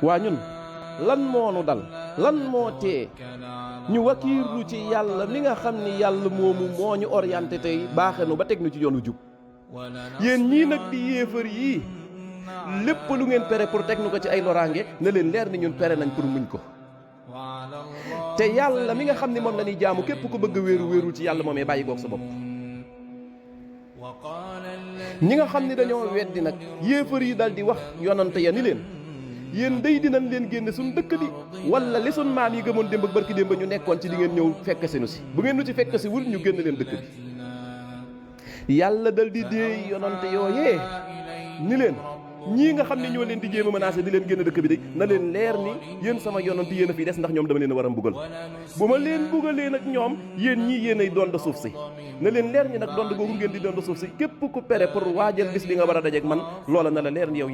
waa ñun lan moo nu dal lan moo tee ñu wakiirlu ci yàlla mi nga xam ni yàlla moomu moo ñu orienté tey baaxe nu ba teg nu ci yoonu jub yéen ñii nag di yéefar yii lépp lu ngeen pere pour teg nu ko ci ay loraange na leen leer ni ñun pere nañ pour muñ ko te yàlla mi nga xam ni moom la ñuy jaamu képp ku bëgg a wéeru wéerul ci yàlla moomee bàyyi koog sa bopp ñi nga xam ni dañoo weddi nag yéefar yi dal di wax yonante ya ni leen yéen day dinañ leen génne suñ dëkk bi wala li suñ maam yi gëmoon démb ak barki démb ñu nekkoon ci di ngeen ñëw fekk si nu si bu ngeen nu ci fekk si wul ñu génn leen dëkk bi yàlla dal di déey yonante yooyee ni leen ñii nga xam ne ñoo leen di jéem a menacé di leen génn dëkk bi de na leen leer ni yéen sama yonante yéen a fi des ndax ñoom dama leen a war a mbugal bu ma leen mbugalee nag ñoom yéen ñii yéen ay dond suuf si na leen leer ni nag dond googu ngeen di dond suuf si képp ku pere pour waajal bis bi nga war a dajeek man loola na la leer ni yow